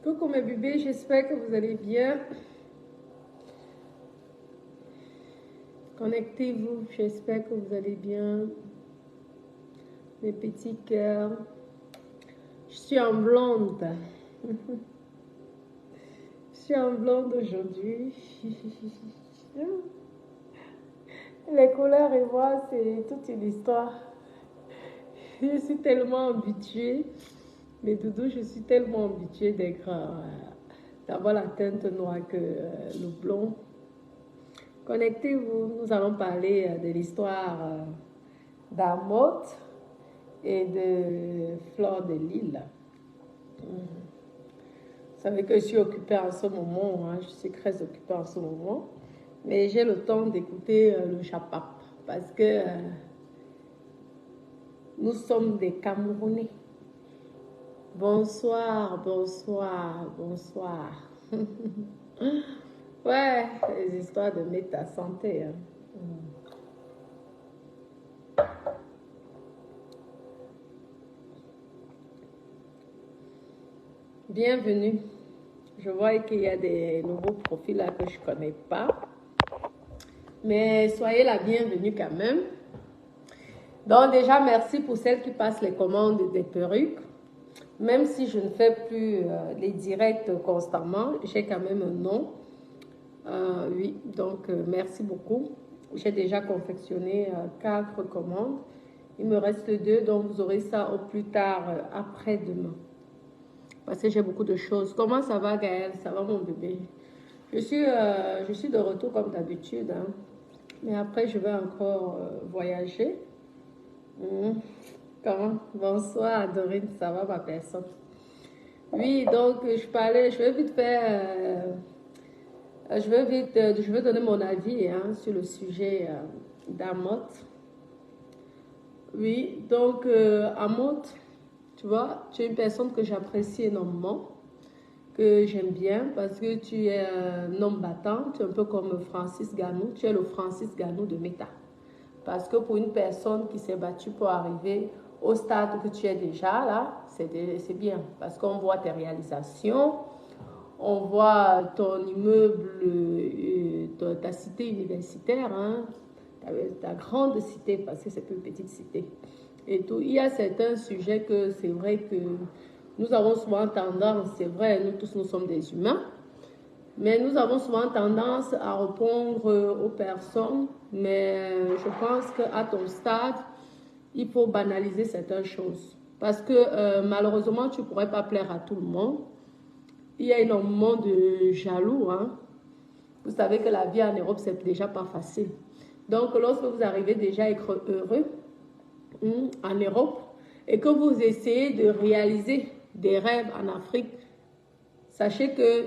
Coucou mes bébés, j'espère que vous allez bien. Connectez-vous, j'espère que vous allez bien. Mes petits cœurs. Je suis en blonde. Je suis en blonde aujourd'hui. Les couleurs et moi, c'est toute une histoire. Je suis tellement habituée. Mais Doudou, je suis tellement habituée d'avoir la teinte noire que le blond. Connectez-vous, nous allons parler de l'histoire d'Amot et de Fleur de Lille. Vous savez que je suis occupée en ce moment, hein, je suis très occupée en ce moment, mais j'ai le temps d'écouter le chapap parce que nous sommes des Camerounais. Bonsoir, bonsoir, bonsoir. Ouais, les histoires de méta santé. Hein. Bienvenue. Je vois qu'il y a des nouveaux profils là que je ne connais pas. Mais soyez la bienvenue quand même. Donc déjà, merci pour celles qui passent les commandes des perruques. Même si je ne fais plus les directs constamment, j'ai quand même un nom. Oui, donc merci beaucoup. J'ai déjà confectionné 4 commandes. Il me reste 2, donc vous aurez ça au plus tard après-demain. Parce que j'ai beaucoup de choses. Comment ça va, Gaël? Ça va, mon bébé? Je suis de retour comme d'habitude. Hein. Mais après, je vais encore voyager. Comment? Bonsoir, Dorine. Ça va, ma personne? Oui, donc je vais vite faire... je vais donner mon avis hein, sur le sujet d'Amot. Oui, donc Amot, tu vois, tu es une personne que j'apprécie énormément, que j'aime bien parce que tu es un homme battant, tu es un peu comme Francis Ganou, tu es le Francis Ganou de Meta. Parce que pour une personne qui s'est battue pour arriver au stade que tu es déjà là, c'est bien parce qu'on voit tes réalisations, on voit ton immeuble, ta cité universitaire, hein, ta grande cité parce que c'est plus une petite cité. Et tout. Il y a certains sujets que c'est vrai que nous avons souvent tendance, c'est vrai, nous tous nous sommes des humains, mais nous avons souvent tendance à répondre aux personnes, mais je pense qu'à ton stade, il faut banaliser certaines choses. Parce que malheureusement, tu ne pourrais pas plaire à tout le monde. Il y a énormément de jaloux. Hein. Vous savez que la vie en Europe, c'est déjà pas facile. Donc, lorsque vous arrivez déjà à être heureux, en Europe et que vous essayez de réaliser des rêves en Afrique, sachez que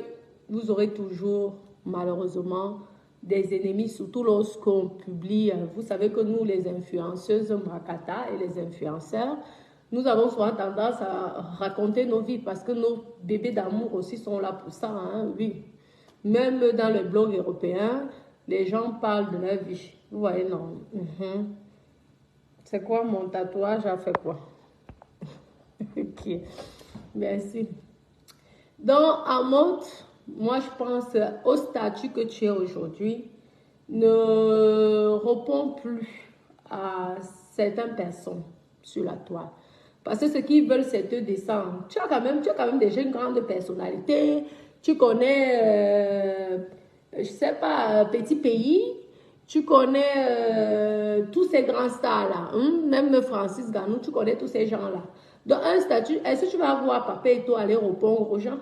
vous aurez toujours malheureusement des ennemis, surtout lorsqu'on publie. Vous savez que nous, les influenceuses Mrakata et les influenceurs, nous avons souvent tendance à raconter nos vies parce que nos bébés d'amour aussi sont là pour ça, hein, oui. Même dans les blogs européens, les gens parlent de leur vie. Vous voyez, non. C'est quoi mon tatouage a fait quoi? Ok, merci. Donc, Amot, moi je pense au statut que tu es aujourd'hui, ne répond plus à certaines personnes sur la toile. Parce que ce qu'ils veulent, c'est te descendre. Tu as quand même déjà une grande personnalité. Tu connais, je ne sais pas, petit pays. Tu connais tous ces grands stars-là. Même Francis Ganou, tu connais tous ces gens-là. Dans un statut, est-ce que tu vas voir Papa Eto'o aller répondre aux gens?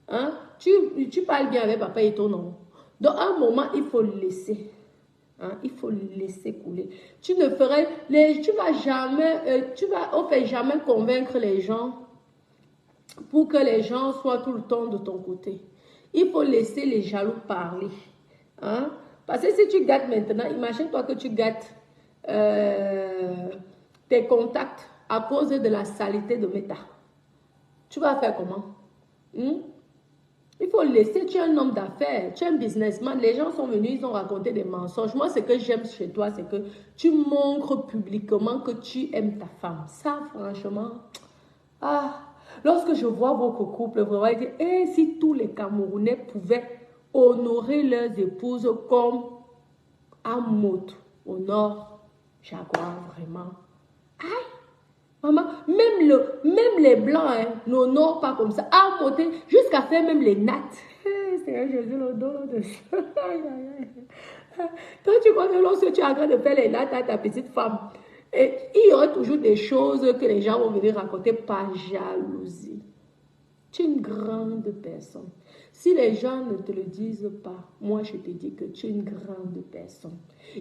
Hein? Tu parles bien avec Papa Eto'o, non? Dans un moment, il faut le laisser. Hein? Il faut le laisser couler. Tu ne ferais, tu vas jamais, jamais convaincre les gens pour que les gens soient tout le temps de ton côté. Il faut laisser les jaloux parler. Hein? Parce que si tu gâtes maintenant, imagine-toi que tu gâtes tes contacts à cause de la saleté de Meta. Tu vas faire comment? Il faut laisser, tu es un homme d'affaires, tu es un businessman. Les gens sont venus, ils ont raconté des mensonges. Moi, ce que j'aime chez toi, c'est que tu montres publiquement que tu aimes ta femme. Ça, franchement, lorsque je vois votre couple, vraiment, je dis, eh, si tous les Camerounais pouvaient honorer leurs épouses comme Amout honore Jaguar, vraiment. Aïe, maman, même les blancs hein, n'honorent pas comme ça. Amout, jusqu'à faire même les nattes. Seigneur Jésus, le don de ça. Toi, tu crois que lorsque tu es en train de faire les nattes à ta petite femme, et il y aura toujours des choses que les gens vont venir raconter par jalousie. Tu es une grande personne. Si les gens ne te le disent pas, moi je te dis que tu es une grande personne.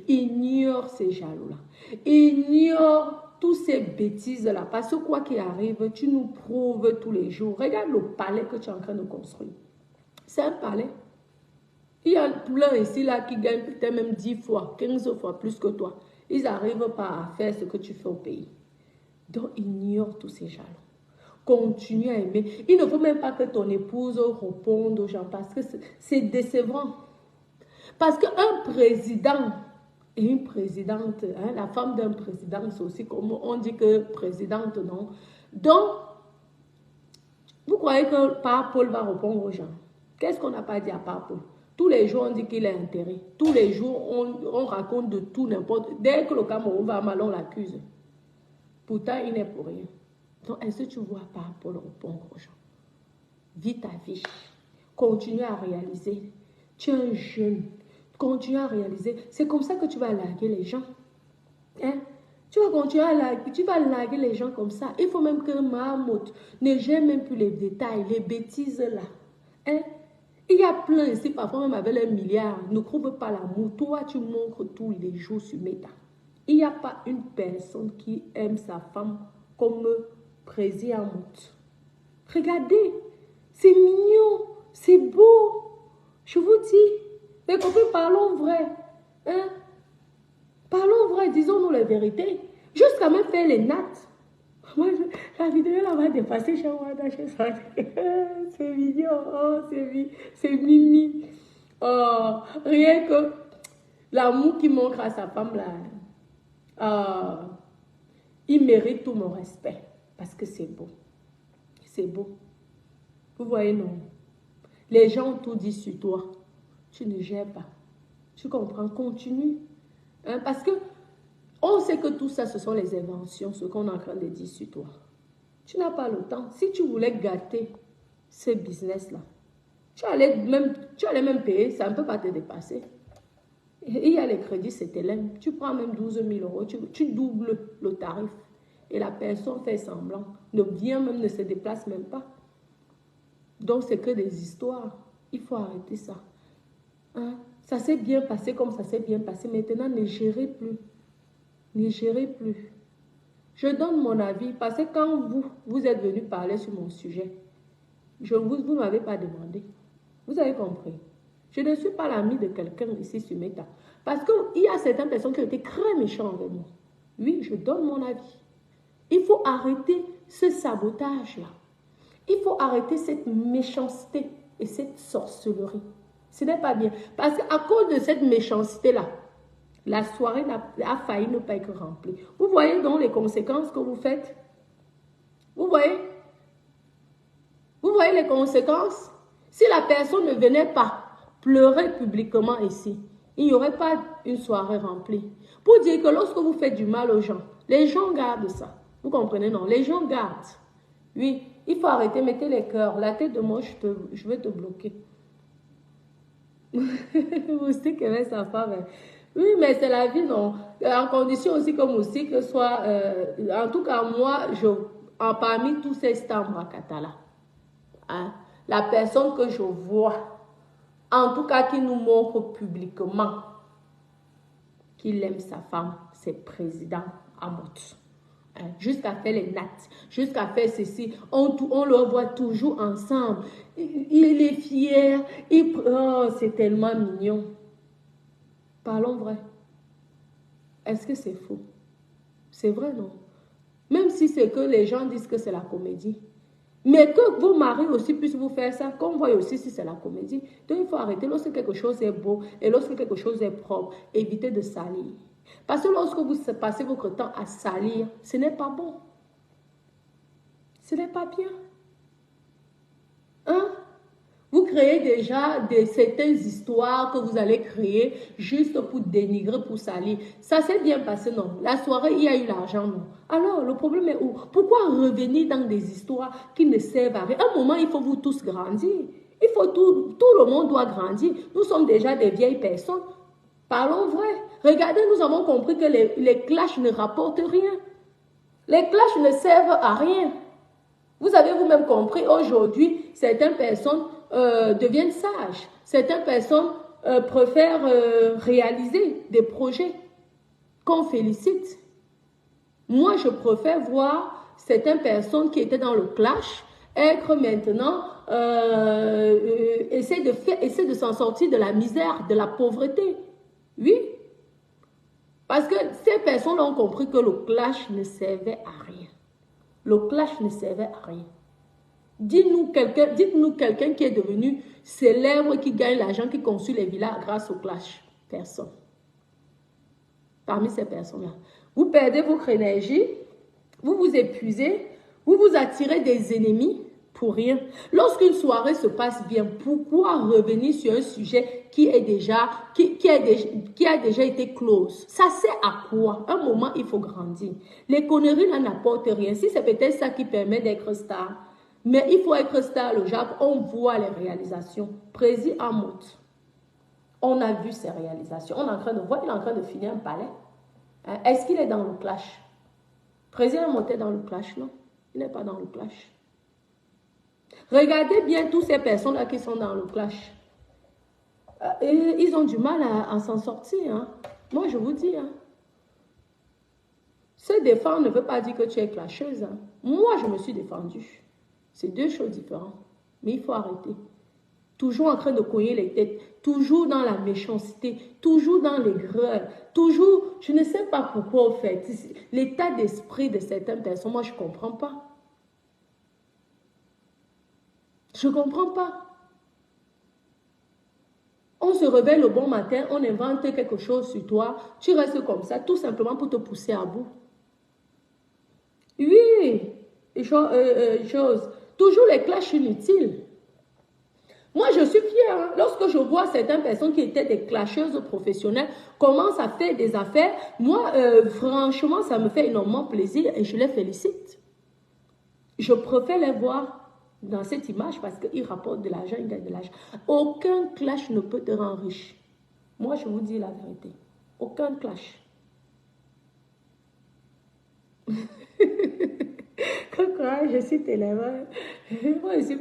Ignore ces jaloux-là. Ignore toutes ces bêtises-là. Parce que quoi qu'il arrive, tu nous prouves tous les jours. Regarde le palais que tu es en train de construire. C'est un palais. Il y a plein ici là qui gagnent peut-être même 10 fois, 15 fois plus que toi. Ils n'arrivent pas à faire ce que tu fais au pays. Donc ignore tous ces jaloux. Continue à aimer. Il ne faut même pas que ton épouse réponde aux gens parce que c'est décevant. Parce qu'un président et une présidente, hein, la femme d'un président, c'est aussi comme on dit que présidente, non. Donc, vous croyez que Papa Paul va répondre aux gens? Qu'est-ce qu'on n'a pas dit à Papa Paul? Tous les jours, on dit qu'il est intérêt. Tous les jours, on raconte de tout, n'importe. Dès que le Cameroun va mal, on l'accuse. Pourtant, il n'est pour rien. Donc, est-ce que tu vois Papa Paul répondre aux gens? Vis ta vie. Continue à réaliser. Tu es un jeune. Continue à réaliser. C'est comme ça que tu vas larguer les gens. Hein? Tu vas continuer à larguer. Tu vas larguer les gens comme ça. Il faut même que Mahamoud ne gère même plus les détails, les bêtises là. Hein? Il y a plein ici, parfois même avec les milliards, ne trouve pas l'amour. Toi, tu montres tous les jours sur Meta. Il n'y a pas une personne qui aime sa femme comme Président Amout. Regardez, c'est mignon, c'est beau. Je vous dis, mes copines, parlons vrai. Hein? Parlons vrai, disons-nous la vérité. Jusqu'à même faire les nattes. Moi, la vidéo là va dépasser chez moi. C'est mignon, oh, c'est mimi. Oh, rien que l'amour qu'il montre à sa femme là, il mérite tout mon respect. Parce que c'est beau. C'est beau. Vous voyez, non? Les gens ont tout dit sur toi. Tu ne gères pas. Tu comprends? Continue. Hein? Parce que on sait que tout ça, ce sont les inventions, ce qu'on est en train de dire sur toi. Tu n'as pas le temps. Si tu voulais gâter ce business-là, tu allais même payer, ça ne peut pas te dépasser. Et il y a les crédits, c'est LM. Tu prends même 12 000 euros, tu doubles le tarif. Et la personne fait semblant, ne vient même, ne se déplace même pas. Donc, c'est que des histoires. Il faut arrêter ça. Hein? Ça s'est bien passé comme ça s'est bien passé. Maintenant, ne gérez plus. Ne gérez plus. Je donne mon avis parce que quand vous êtes venu parler sur mon sujet, vous ne m'avez pas demandé. Vous avez compris. Je ne suis pas l'ami de quelqu'un ici sur Meta. Parce qu'il y a certaines personnes qui ont été très méchantes avec moi. Oui, je donne mon avis. Il faut arrêter ce sabotage-là. Il faut arrêter cette méchanceté et cette sorcellerie. Ce n'est pas bien. Parce qu'à cause de cette méchanceté-là, la soirée a failli ne pas être remplie. Vous voyez donc les conséquences que vous faites? Vous voyez? Vous voyez les conséquences? Si la personne ne venait pas pleurer publiquement ici, il n'y aurait pas une soirée remplie. Pour dire que lorsque vous faites du mal aux gens, les gens gardent ça. Vous comprenez, non? Les gens gardent. Oui, il faut arrêter, mettez les cœurs. La tête de moi, je vais te bloquer. Vous savez que sa femme... Oui, mais c'est la vie, non? En condition aussi que Moustique soit... en tout cas, moi, parmi tous ces stambrakata là, hein, la personne que je vois, en tout cas qui nous montre publiquement qu'il aime sa femme, c'est Président Amout. Hein, jusqu'à faire les nattes, jusqu'à faire ceci, on le voit toujours ensemble. Il est fier, oh, c'est tellement mignon. Parlons vrai. Est-ce que c'est faux? C'est vrai, non? Même si c'est que les gens disent que c'est la comédie. Mais que vos maris aussi puissent vous faire ça, qu'on voit aussi si c'est la comédie. Donc il faut arrêter lorsque quelque chose est beau et lorsque quelque chose est propre, évitez de salir. Parce que lorsque vous passez votre temps à salir, ce n'est pas bon. Ce n'est pas bien. créez déjà certaines histoires que vous allez créer juste pour dénigrer, pour salir. Ça s'est bien passé, non? La soirée, il y a eu l'argent, non? Alors, le problème est où? Pourquoi revenir dans des histoires qui ne servent à rien? À un moment, il faut vous tous grandir. Il faut tout le monde doit grandir. Nous sommes déjà des vieilles personnes. Parlons vrai. Regardez, nous avons compris que les clashs ne rapportent rien. Les clashs ne servent à rien. Vous avez vous-même compris, aujourd'hui, certaines personnes deviennent sages. Certaines personnes préfèrent réaliser des projets qu'on félicite. Moi, je préfère voir certaines personnes qui étaient dans le clash être maintenant, essayer de s'en sortir de la misère, de la pauvreté. Oui. Parce que ces personnes ont compris que le clash ne servait à rien. Le clash ne servait à rien. Dites-nous quelqu'un qui est devenu célèbre, qui gagne l'argent, qui construit les villas grâce au clash. Personne. Parmi ces personnes-là. Vous perdez votre énergie, vous vous épuisez, vous vous attirez des ennemis pour rien. Lorsqu'une soirée se passe bien, pourquoi revenir sur un sujet qui a déjà été close? Ça sert à quoi? Un moment, il faut grandir. Les conneries n'apportent rien. Si c'est peut-être ça qui permet d'être star, mais il faut être star, le Jacques, on voit les réalisations. Président Amout, on a vu ses réalisations. On est en train de voir, il est en train de finir un palais. Hein? Est-ce qu'il est dans le clash? Président Amout est dans le clash, non? Il n'est pas dans le clash. Regardez bien toutes ces personnes-là qui sont dans le clash. Ils ont du mal à s'en sortir. Hein. Moi, je vous dis. Hein. Se défendre ne veut pas dire que tu es clasheuse. Hein. Moi, je me suis défendue. C'est deux choses différentes. Mais il faut arrêter. Toujours en train de cogner les têtes. Toujours dans la méchanceté. Toujours dans l'aigreur. Toujours, je ne sais pas pourquoi, au fait. L'état d'esprit de certaines personnes, moi, je ne comprends pas. Je ne comprends pas. On se réveille le bon matin, on invente quelque chose sur toi, tu restes comme ça, tout simplement pour te pousser à bout. Oui, toujours les clashs inutiles. Moi, je suis fière. Hein, lorsque je vois certaines personnes qui étaient des clasheuses professionnelles commencent à faire des affaires, moi, franchement, ça me fait énormément plaisir et je les félicite. Je préfère les voir dans cette image parce qu'ils rapportent de l'argent, ils gagnent de l'argent. Aucun clash ne peut te rendre riche. Moi, je vous dis la vérité. Aucun clash. Quand je suis téléphone, moi, je suis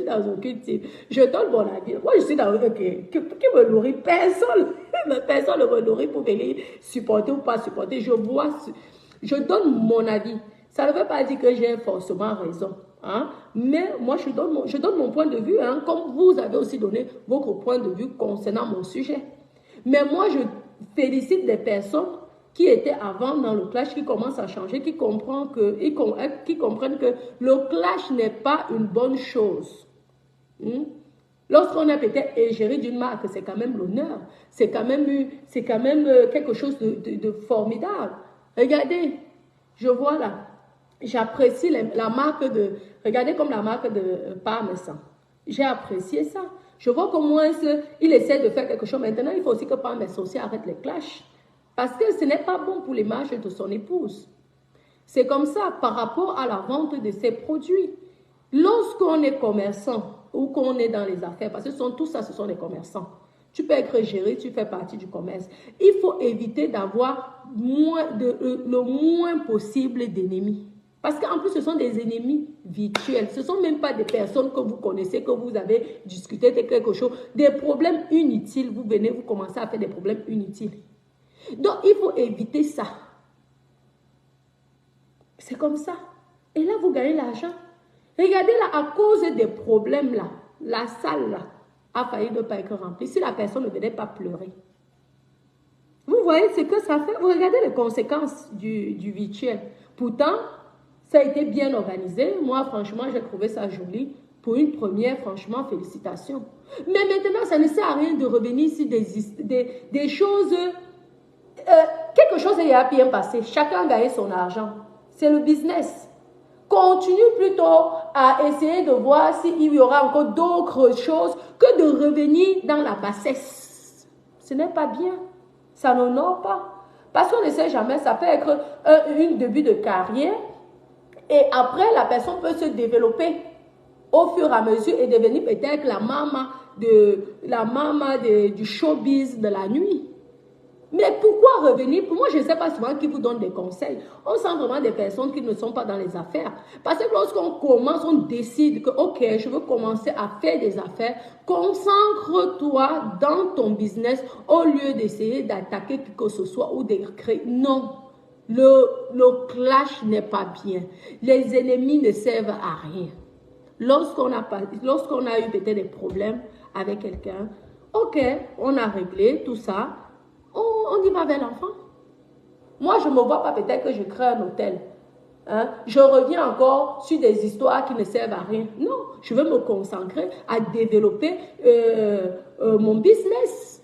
dans aucun type. Je donne mon avis. Moi, je suis dans un qui me nourrit. Personne ne me nourrit pour venir supporter ou pas supporter. Je donne mon avis. Ça ne veut pas dire que j'ai forcément raison. Hein? Mais moi, je donne mon point de vue, hein, comme vous avez aussi donné votre point de vue concernant mon sujet. Mais moi, je félicite des personnes qui étaient avant dans le clash, qui commencent à changer, qui comprennent que le clash n'est pas une bonne chose. Lorsqu'on a peut-être égérie d'une marque, c'est quand même l'honneur. C'est quand même quelque chose de formidable. Regardez, je vois là. J'apprécie la marque de... Regardez comme la marque de Parmesan. J'ai apprécié ça. Je vois qu'au moins, il essaie de faire quelque chose. Maintenant, il faut aussi que Parmesan aussi arrête les clashs. Parce que ce n'est pas bon pour l'image de son épouse. C'est comme ça par rapport à la vente de ses produits. Lorsqu'on est commerçant ou qu'on est dans les affaires, parce que tout ça, ce sont des commerçants. Tu peux être géré, tu fais partie du commerce. Il faut éviter d'avoir le moins possible d'ennemis. Parce qu'en plus, ce sont des ennemis virtuels. Ce ne sont même pas des personnes que vous connaissez, que vous avez discuté de quelque chose. Des problèmes inutiles. Vous commencez à faire des problèmes inutiles. Donc, il faut éviter ça. C'est comme ça. Et là, vous gagnez l'argent. Regardez là, à cause des problèmes là, la salle là a failli ne pas être remplie. Si la personne ne venait pas pleurer. Vous voyez ce que ça fait? Vous regardez les conséquences du virtuel. Pourtant, ça a été bien organisé. Moi, franchement, j'ai trouvé ça joli. Pour une première, franchement, félicitations. Mais maintenant, ça ne sert à rien de revenir sur des choses... quelque chose est bien passé. Chacun a gagné son argent. C'est le business. Continue plutôt à essayer de voir s'il y aura encore d'autres choses que de revenir dans la bassesse. Ce n'est pas bien. Ça n'honore pas. Parce qu'on ne sait jamais, ça peut être un début de carrière et après la personne peut se développer au fur et à mesure et devenir peut-être la maman du showbiz de la nuit. Mais pourquoi revenir? Pour moi, je ne sais pas souvent qui vous donne des conseils. On sent vraiment des personnes qui ne sont pas dans les affaires. Parce que lorsqu'on commence, on décide que, ok, je veux commencer à faire des affaires, concentre-toi dans ton business au lieu d'essayer d'attaquer qui que ce soit ou de créer. Non, le clash n'est pas bien. Les ennemis ne servent à rien. Lorsqu'on a eu peut-être des problèmes avec quelqu'un, ok, on a réglé tout ça. On y va vers l'enfant. Moi, je ne me vois pas peut-être que je crée un hôtel. Hein? Je reviens encore sur des histoires qui ne servent à rien. Non, je veux me concentrer à développer mon business.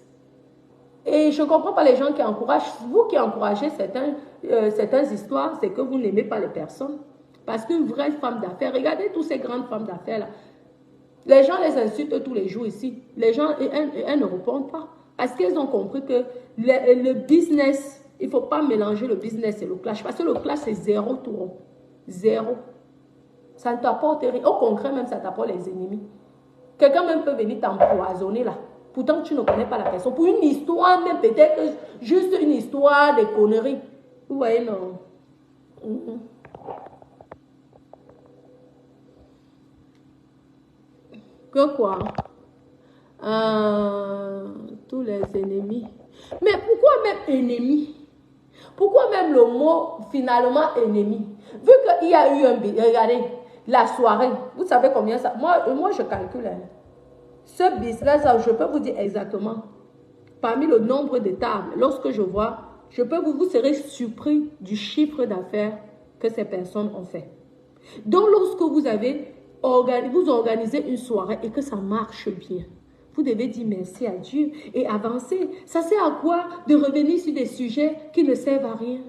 Et je ne comprends pas les gens qui encouragent. Vous qui encouragez certaines histoires, c'est que vous n'aimez pas les personnes. Parce qu'une vraie femme d'affaires, regardez toutes ces grandes femmes d'affaires là. Les gens les insultent tous les jours ici. Les gens, elles ne répondent pas. Parce qu'ils ont compris que le business, il ne faut pas mélanger le business et le clash. Parce que le clash, c'est zéro tour. Zéro. Ça ne t'apporte rien. Au contraire, même, ça t'apporte les ennemis. Quelqu'un même peut venir t'empoisonner là. Pourtant, tu ne connais pas la personne. Pour une histoire, même peut-être juste une histoire de conneries. Vous voyez, non. Que quoi? Tous les ennemis. Mais pourquoi même ennemi? Pourquoi même le mot finalement ennemi? Vu qu'il y a eu regardez, la soirée, vous savez combien ça... Moi je calcule. Hein. Ce business, je peux vous dire exactement, parmi le nombre de tables, lorsque je vois, vous serez surpris du chiffre d'affaires que ces personnes ont fait. Donc lorsque vous organisez une soirée et que ça marche bien, vous devez dire merci à Dieu et avancer. Ça sert à quoi de revenir sur des sujets qui ne servent à rien?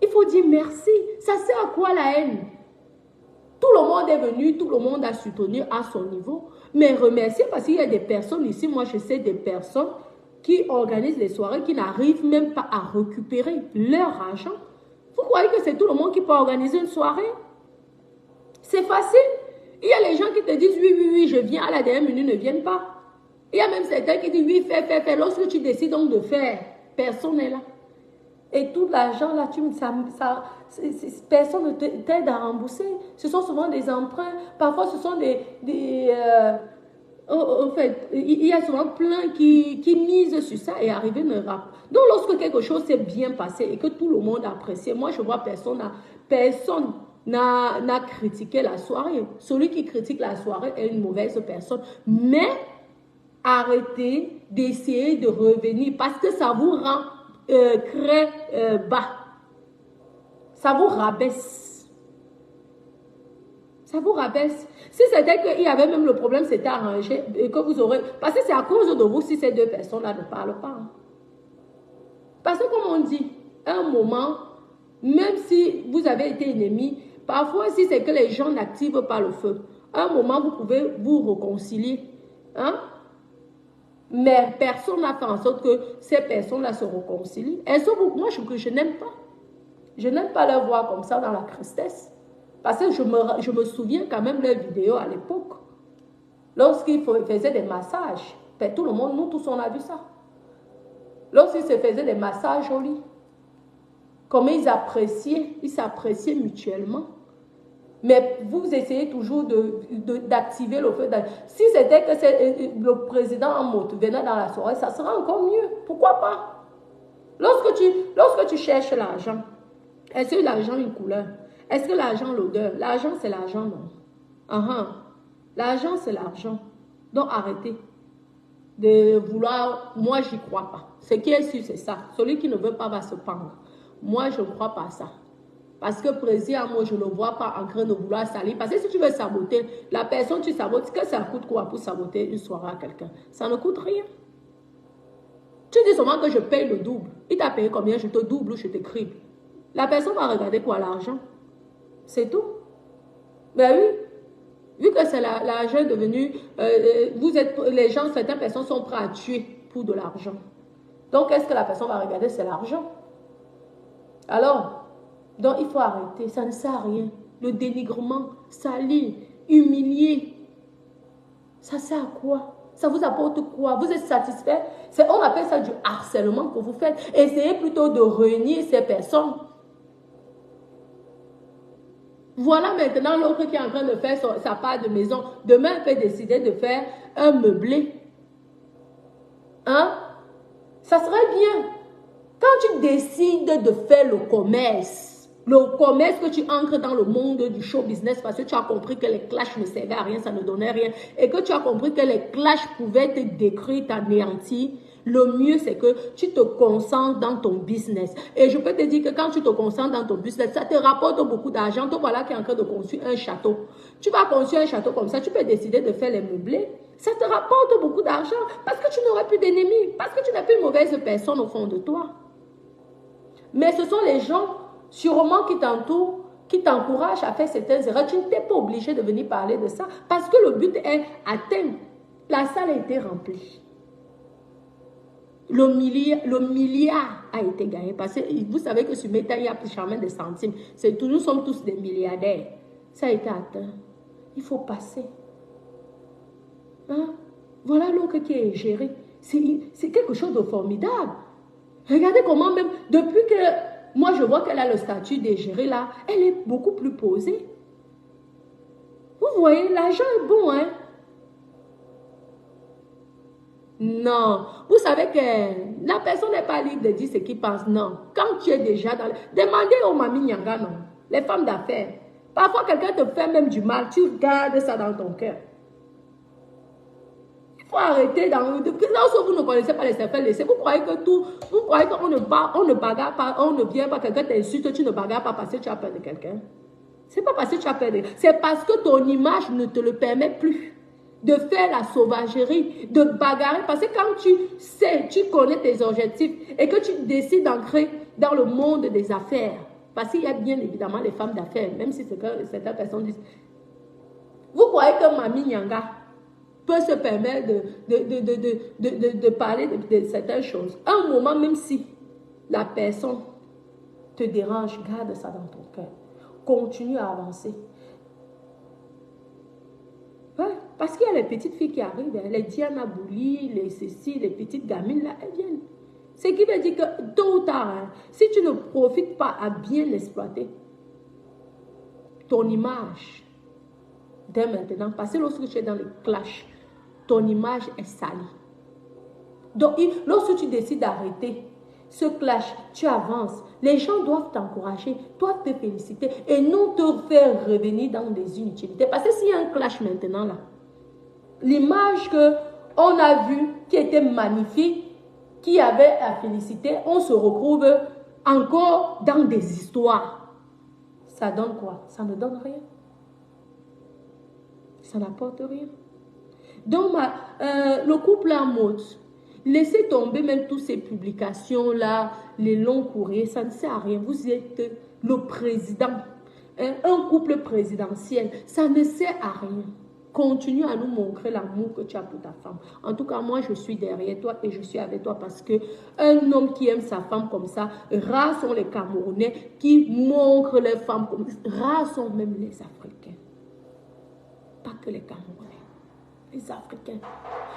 Il faut dire merci. Ça sert à quoi la haine? Tout le monde est venu, tout le monde a soutenu à son niveau. Mais remercier parce qu'il y a des personnes ici, moi je sais des personnes qui organisent des soirées qui n'arrivent même pas à récupérer leur argent. Vous croyez que c'est tout le monde qui peut organiser une soirée? C'est facile. Il y a les gens qui te disent oui, je viens, à la dernière minute, ne viennent pas. Il y a même certains qui disent oui, fais. Lorsque tu décides donc de faire, personne n'est là. Et tout l'argent là, personne ne t'aide à rembourser. Ce sont souvent des emprunts. Parfois, ce sont en fait, il y a souvent plein qui misent sur ça et arrivent ne rappellent. Donc, lorsque quelque chose s'est bien passé et que tout le monde apprécie, moi, je vois personne n'a critiqué la soirée. Celui qui critique la soirée est une mauvaise personne. Mais arrêtez d'essayer de revenir parce que ça vous rend très bas. Ça vous rabaisse. Ça vous rabaisse. Si c'était qu'il y avait même le problème, c'était arrangé et que vous aurez... Parce que c'est à cause de vous si ces deux personnes-là ne parlent pas. Hein. Parce que comme on dit, à un moment, même si vous avez été ennemis, parfois si c'est que les gens n'activent pas le feu, à un moment vous pouvez vous réconcilier. Hein? Mais personne n'a fait en sorte que ces personnes-là se réconcilient. Moi, je n'aime pas. Je n'aime pas les voir comme ça dans la tristesse. Parce que je me souviens quand même de leurs vidéos à l'époque. Lorsqu'ils faisaient des massages, ben, tout le monde, nous tous, on a vu ça. Lorsqu'ils se faisaient des massages au lit, comment ils s'appréciaient mutuellement. Mais vous essayez toujours d'activer le feu. Si c'était que le président en moto venait dans la soirée, ça serait encore mieux. Pourquoi pas? Lorsque tu cherches l'argent, est-ce que l'argent a une couleur? Est-ce que l'argent a l'odeur? L'argent, c'est l'argent, non? L'argent, c'est l'argent. Donc, arrêtez de vouloir... Moi, j'y crois pas. Ce qui est sûr, c'est ça. Celui qui ne veut pas va se pendre. Moi, je ne crois pas à ça. Parce que président, moi, je ne le vois pas en train de vouloir salir. Parce que si tu veux saboter, la personne tu sabotes, que ça coûte quoi pour saboter une soirée à quelqu'un? Ça ne coûte rien. Tu dis seulement que je paye le double. Il t'a payé combien? Je te double ou je te crible. La personne va regarder quoi? L'argent. C'est tout. Ben oui. Vu que c'est l'argent devenu, les gens, certaines personnes sont prêtes à tuer pour de l'argent. Donc, qu'est-ce que la personne va regarder? C'est l'argent. Alors, donc il faut arrêter. Ça ne sert à rien. Le dénigrement, salir, humilier, ça sert à quoi? Ça vous apporte quoi? Vous êtes satisfait? On appelle ça du harcèlement que vous faites. Essayez plutôt de réunir ces personnes. Voilà maintenant l'autre qui est en train de faire sa part de maison. Demain, elle peut décider de faire un meublé. Hein? Ça serait bien. Quand tu décides de faire le commerce que tu entres dans le monde du show business parce que tu as compris que les clashs ne servaient à rien, ça ne donnait rien, et que tu as compris que les clashs pouvaient te détruire, t'anéantir, le mieux c'est que tu te concentres dans ton business. Et je peux te dire que quand tu te concentres dans ton business, ça te rapporte beaucoup d'argent. Toi voilà qui est en train de construire un château. Tu vas construire un château comme ça, tu peux décider de faire les meublés. Ça te rapporte beaucoup d'argent parce que tu n'auras plus d'ennemis, parce que tu n'as plus une mauvaise personne au fond de toi. Mais ce sont les gens sûrement qui t'entourent, qui t'encouragent à faire certaines erreurs. Tu n'es pas obligé de venir parler de ça parce que le but est atteint. La salle a été remplie. Le milliard a été gagné parce que vous savez que sur Meta, il n'y a plus jamais de centimes. Nous sommes tous des milliardaires. Ça a été atteint. Il faut passer. Hein? Voilà l'autre qui est géré. C'est quelque chose de formidable. Regardez comment même, depuis que moi je vois qu'elle a le statut de gérer là, elle est beaucoup plus posée. Vous voyez, l'argent est bon, hein? Non. Vous savez que la personne n'est pas libre de dire ce qu'il pense. Non. Quand tu es déjà dans... Demandez aux mamies Nyanga, non. Les femmes d'affaires. Parfois, quelqu'un te fait même du mal. Tu gardes ça dans ton cœur. Il faut arrêter lorsque vous ne connaissez pas les affaires laissées, vous croyez que tout, vous croyez qu'on ne bagarre pas, on ne vient pas, quelqu'un t'insulte, tu ne bagarres pas parce que tu as peur de quelqu'un. C'est pas parce que tu as peur de quelqu'un, c'est parce que ton image ne te le permet plus de faire la sauvagerie, de bagarrer, parce que quand tu sais, tu connais tes objectifs et que tu décides d'entrer dans le monde des affaires, parce qu'il y a bien évidemment les femmes d'affaires, même si c'est que certaines personnes disent, vous croyez que Mamie Nyanga peut se permettre de parler de certaines choses. À un moment, même si la personne te dérange, garde ça dans ton cœur. Continue à avancer. Ouais, parce qu'il y a les petites filles qui arrivent, les Diana Bouli, les Cécile, les petites gamines, là, elles viennent. Ce qui veut dire que tôt ou tard, hein, si tu ne profites pas à bien l'exploiter, ton image, dès maintenant, parce que lorsque tu es dans le clash, ton image est salie. Donc, lorsque tu décides d'arrêter ce clash, tu avances. Les gens doivent t'encourager, doivent te féliciter et non te faire revenir dans des inutilités. Parce que s'il y a un clash maintenant, là, l'image qu'on a vue, qui était magnifique, qui avait à féliciter, on se retrouve encore dans des histoires. Ça donne quoi? Ça ne donne rien. Ça n'apporte rien. Donc, le couple en mode, laissez tomber même toutes ces publications-là, les longs courriers, ça ne sert à rien. Vous êtes le président, un couple présidentiel, ça ne sert à rien. Continue à nous montrer l'amour que tu as pour ta femme. En tout cas, moi, je suis derrière toi et je suis avec toi parce que un homme qui aime sa femme comme ça, rares sont les Camerounais qui montrent les femmes comme ça. Rares sont même les Africains. Pas que les Camerounais. Les Africains.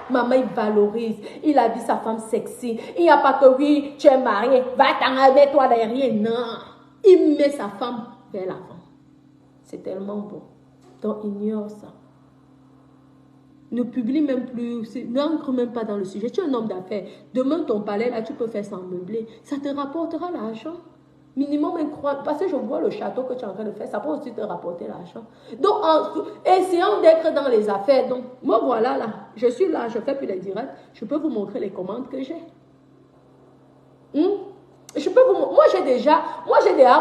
Maman, il valorise. Il a vu sa femme sexy. Il n'y a pas que oui, tu es marié, va t'en mettre toi derrière. Non. Il met sa femme vers l'avant. C'est tellement beau. Donc, ignore ça. Ne publie même plus, n'entre même pas dans le sujet. Tu es un homme d'affaires. Demain, ton palais, là, tu peux faire sans meubler. Ça te rapportera l'argent. Minimum, parce que je vois le château que tu es en train de faire, ça peut aussi te rapporter l'argent. Donc, essayons d'être dans les affaires. Donc, moi, voilà, là, je suis là, je fais plus les directs. Je peux vous montrer les commandes que j'ai. Moi, j'ai déjà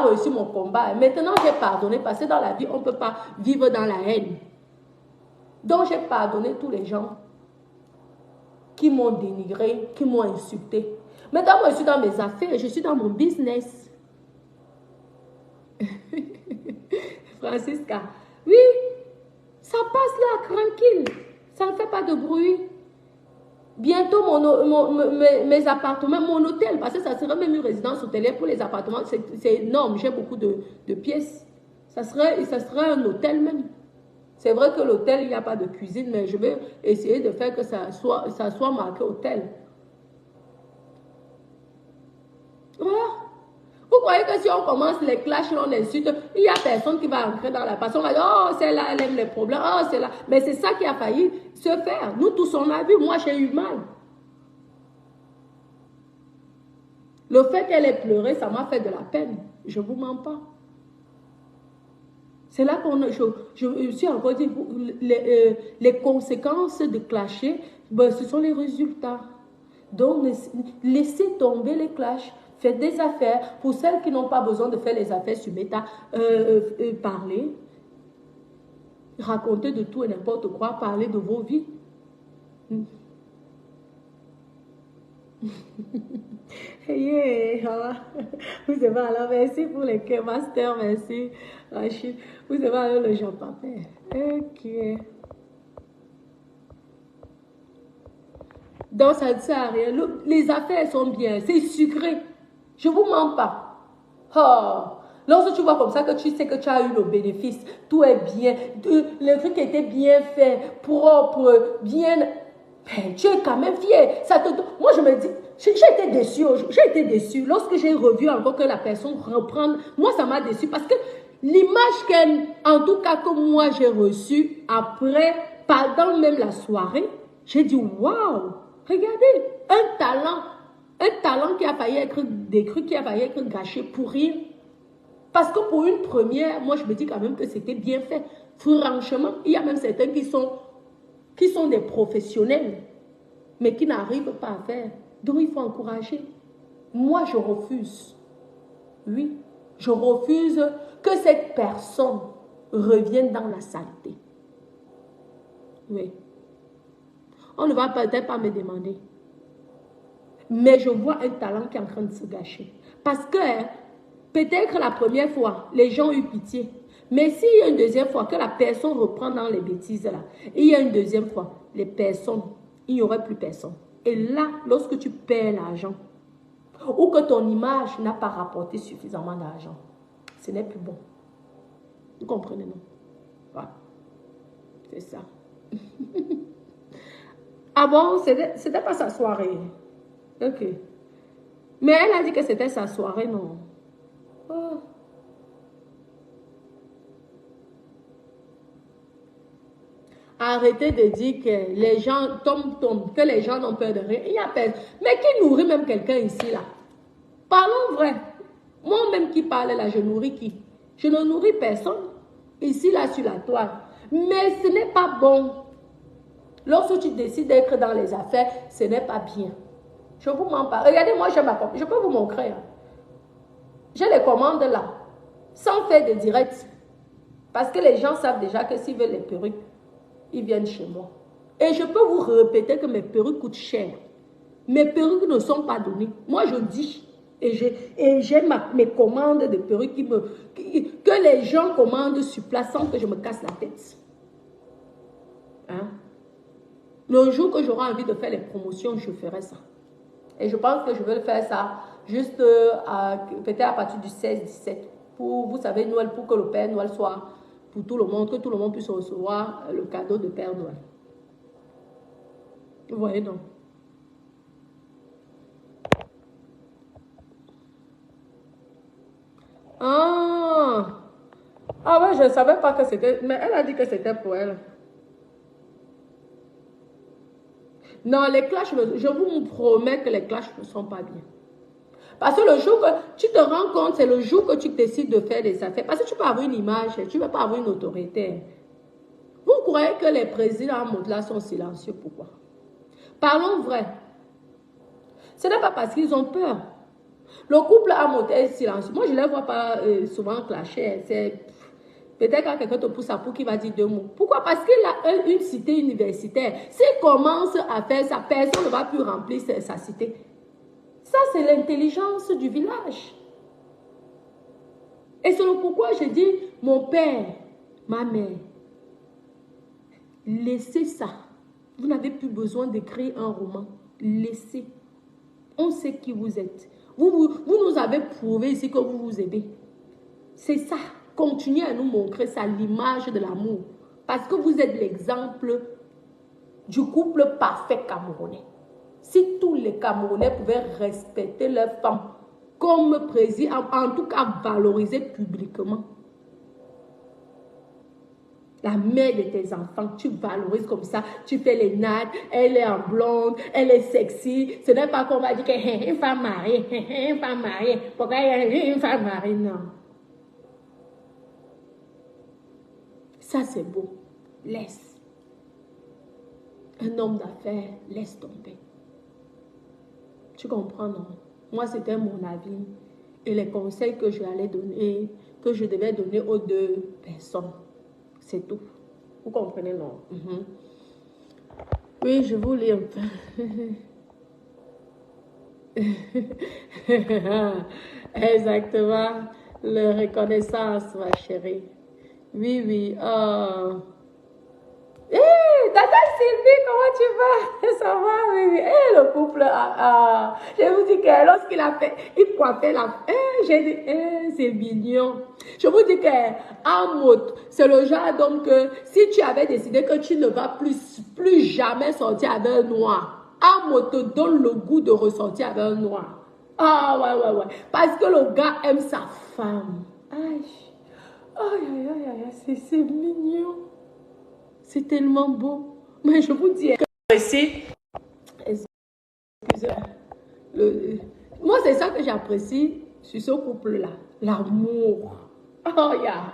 réussi mon combat. Maintenant, j'ai pardonné parce que dans la vie, on ne peut pas vivre dans la haine. Donc, j'ai pardonné tous les gens qui m'ont dénigré, qui m'ont insulté. Maintenant, moi, je suis dans mes affaires, je suis dans mon business. Francisca. Oui, ça passe là, tranquille. Ça ne fait pas de bruit. Bientôt, mes appartements, mon hôtel, parce que ça serait même une résidence hôtelière pour les appartements, c'est énorme, j'ai beaucoup de pièces. Ça serait un hôtel même. C'est vrai que l'hôtel, il n'y a pas de cuisine, mais je vais essayer de faire que ça soit marqué hôtel. Voilà. Vous croyez que si on commence les clashs, on insulte, il n'y a personne qui va entrer dans la passion. On va dire, oh, c'est là, elle aime les problèmes, oh, c'est là. Mais c'est ça qui a failli se faire. Nous tous, on a vu, moi, j'ai eu mal. Le fait qu'elle ait pleuré, ça m'a fait de la peine. Je ne vous mens pas. C'est là qu'on je suis encore dit, les conséquences de clasher, ben, ce sont les résultats. Donc, laissez tomber les clashs. Faites des affaires. Pour celles qui n'ont pas besoin de faire les affaires sur Meta, parlez. Racontez de tout et n'importe quoi. Parlez de vos vies. Yeah. Vous savez, alors merci pour les Master, merci Rachid. Vous savez, alors le Jean-Papin. Ok. Donc ça ne sert à rien. Les affaires sont bien, c'est sucré. Je ne vous mens pas. Oh. Lorsque tu vois comme ça que tu sais que tu as eu le bénéfice, tout est bien, le truc était bien fait, propre, bien. Ben, tu es quand même fier. Moi, je me dis, j'ai été déçue. J'ai été déçue. Lorsque j'ai revu encore que la personne reprend, moi, ça m'a déçue parce que l'image qu'elle, en tout cas que moi, j'ai reçue après, pendant même la soirée, j'ai dit, waouh, regardez, un talent qui a failli être décrit, qui a failli être gâché pour rien. Parce que pour une première, moi, je me dis quand même que c'était bien fait. Franchement, il y a même certains qui sont des professionnels, mais qui n'arrivent pas à faire. Donc, il faut encourager. Moi, je refuse. Oui, je refuse que cette personne revienne dans la saleté. Oui. On ne va peut-être pas me demander. Mais je vois un talent qui est en train de se gâcher. Parce que, peut-être la première fois, les gens ont eu pitié. Mais s'il y a une deuxième fois que la personne reprend dans les bêtises là, et il y a une deuxième fois, les personnes, il n'y aurait plus personne. Et là, lorsque tu perds l'argent, ou que ton image n'a pas rapporté suffisamment d'argent, ce n'est plus bon. Vous comprenez, non? Voilà. C'est ça. Ah bon, c'était pas sa soirée. Ok. Mais elle a dit que c'était sa soirée, non? Oh. Arrêtez de dire que les gens tombent, que les gens n'ont peur de rien. Il y a personne. Mais qui nourrit même quelqu'un ici, là? Parlons vrai. Moi-même qui parle là, je nourris qui? Je ne nourris personne. Ici, là, sur la toile. Mais ce n'est pas bon. Lorsque tu décides d'être dans les affaires, ce n'est pas bien. Je ne vous mens pas. Regardez, moi, je peux vous montrer. Hein. J'ai les commandes là. Sans faire de direct. Parce que les gens savent déjà que s'ils veulent les perruques, ils viennent chez moi. Et je peux vous répéter que mes perruques coûtent cher. Mes perruques ne sont pas données. Moi, je dis. Et j'ai mes commandes de perruques que les gens commandent sur place sans que je me casse la tête. Hein? Le jour que j'aurai envie de faire les promotions, je ferai ça. Et je pense que je vais faire ça juste peut-être à partir du 16-17. Pour, vous savez, Noël, pour que le Père Noël soit pour tout le monde, que tout le monde puisse recevoir le cadeau de Père Noël. Vous voyez donc. Ah ouais, je ne savais pas que c'était... Mais elle a dit que c'était pour elle. Non, les clashs, je vous promets que les clashs ne sont pas bien. Parce que le jour que tu te rends compte, c'est le jour que tu décides de faire des affaires. Parce que tu peux avoir une image, tu ne peux pas avoir une autorité. Vous croyez que les présidents là sont silencieux, pourquoi? Parlons vrai. Ce n'est pas parce qu'ils ont peur. Le couple Amot est silencieux. Moi, je ne les vois pas souvent clasher. C'est peut-être quand quelqu'un te pousse à pour qu'il va dire deux mots. Pourquoi? Parce qu'il a une cité universitaire. S'il commence à faire ça, personne ne va plus remplir sa cité. Ça, c'est l'intelligence du village. Et c'est pourquoi je dis, mon père, ma mère, laissez ça. Vous n'avez plus besoin d'écrire un roman. Laissez. On sait qui vous êtes. Vous nous avez prouvé ici que vous vous aimez. C'est ça. Continuez à nous montrer ça, l'image de l'amour. Parce que vous êtes l'exemple du couple parfait camerounais. Si tous les Camerounais pouvaient respecter leurs femmes comme président, en tout cas valoriser publiquement. La mère de tes enfants, tu valorises comme ça, tu fais les nattes, elle est en blonde, elle est sexy. Ce n'est pas qu'on va dire que une femme mariée, une femme mariée. Pourquoi il y a une femme mariée? Non. Ça, c'est beau. Laisse. Un homme d'affaires, laisse tomber. Tu comprends, non? Moi, c'était mon avis. Et les conseils que je allais donner, que je devais donner aux deux personnes. C'est tout. Vous comprenez, non? Oui, je vous lis un peu. Exactement. Le reconnaissance, ma chérie. Oui, oui. Tata Sylvie, comment tu vas? Ça va, oui, oui. Le couple, je vous dis que lorsqu'il a fait, il coiffait la... j'ai dit, c'est mignon. Je vous dis que Amos, c'est le genre d'homme que si tu avais décidé que tu ne vas plus jamais sortir avec un noir, Amos te donne le goût de ressortir avec un noir. Ah, ouais. Parce que le gars aime sa femme. Aïe, c'est mignon. C'est tellement beau. Mais je vous dis, moi, c'est ça que j'apprécie sur ce couple-là. L'amour. Oh, yeah.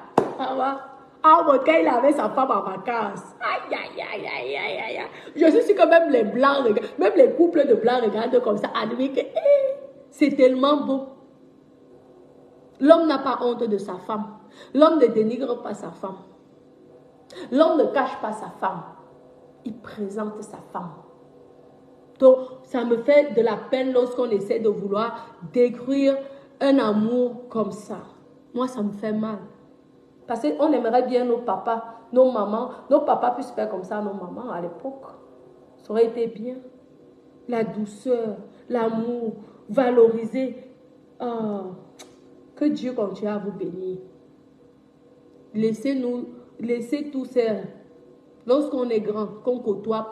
Quand il avait sa femme en vacances. Aïe. Je suis sûre que même les blancs, même les couples de blancs regardent comme ça, admirent que c'est tellement beau. L'homme n'a pas honte de sa femme. L'homme ne dénigre pas sa femme. L'homme ne cache pas sa femme. Il présente sa femme. Donc, ça me fait de la peine lorsqu'on essaie de vouloir détruire un amour comme ça. Moi, ça me fait mal. Parce qu'on aimerait bien nos papas, nos mamans. Nos papas puissent faire comme ça à nos mamans à l'époque. Ça aurait été bien. La douceur, l'amour, valoriser. Oh, que Dieu continue à vous bénir. Laissez tous ces... Lorsqu'on est grand, qu'on côtoie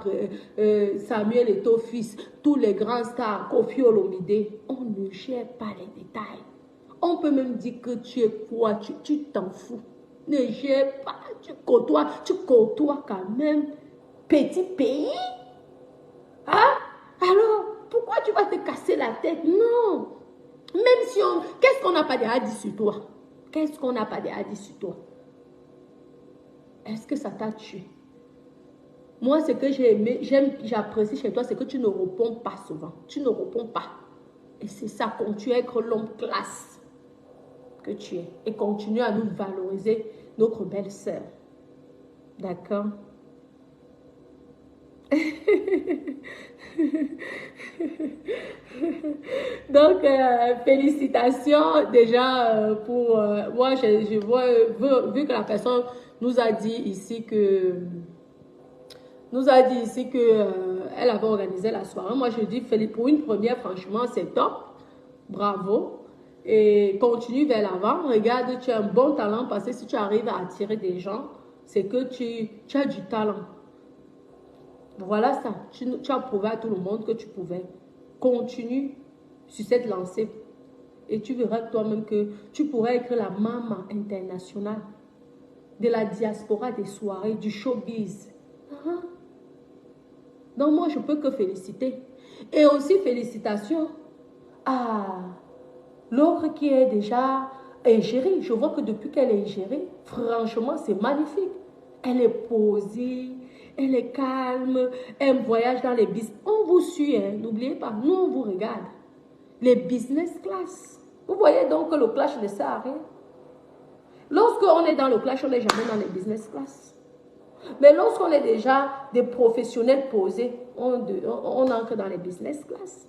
Samuel Eto'o-Fils, tous les grands stars, Koffi Olomide, on ne gère pas les détails. On peut même dire que tu es quoi, tu t'en fous. Ne gère pas, tu côtoies quand même petit pays. Hein? Alors, pourquoi tu vas te casser la tête? Non. Même si on... Qu'est-ce qu'on n'a pas déjà dit sur toi? Qu'est-ce qu'on n'a pas déjà dit sur toi? Est-ce que ça t'a tué? Moi, ce que j'ai aimé, j'apprécie chez toi, c'est que tu ne réponds pas souvent. Tu ne réponds pas. Et c'est ça, continue à être l'homme classe que tu es. Et continue à nous valoriser, notre belle sœur. D'accord? Donc, félicitations déjà pour... moi, je vois, vu que la personne nous a dit ici que... elle avait organisé la soirée. Moi, je dis, pour une première, franchement, c'est top. Bravo. Et continue vers l'avant. Regarde, tu as un bon talent parce que si tu arrives à attirer des gens, c'est que tu as du talent. Voilà ça. Tu as prouvé à tout le monde que tu pouvais. Continue sur cette lancée. Et tu verras toi-même que tu pourrais être la maman internationale de la diaspora des soirées, du showbiz. Donc moi, je peux que féliciter. Et aussi félicitations à l'autre qui est déjà égérée. Je vois que depuis qu'elle est égérée, franchement, c'est magnifique. Elle est posée, elle est calme, elle voyage dans les business. On vous suit, hein, n'oubliez pas, nous on vous regarde. Les business class. Vous voyez donc que le clash ne sert à rien. Lorsqu'on est dans le clash, on n'est jamais dans les business class. Mais lorsqu'on est déjà des professionnels posés, on entre dans les business class.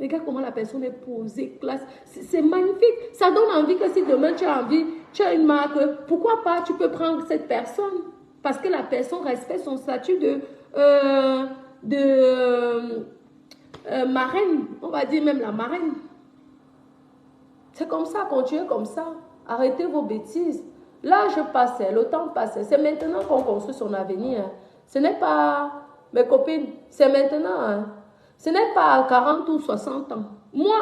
Regarde comment la personne est posée, classe. C'est magnifique. Ça donne envie que si demain tu as envie, tu as une marque, pourquoi pas, tu peux prendre cette personne. Parce que la personne respecte son statut de marraine. On va dire même la marraine. C'est comme ça, continuez comme ça. Arrêtez vos bêtises. Là, je passais, le temps passait. C'est maintenant qu'on construit son avenir. Ce n'est pas, mes copines, c'est maintenant. Hein. Ce n'est pas à 40 ou 60 ans. Moi,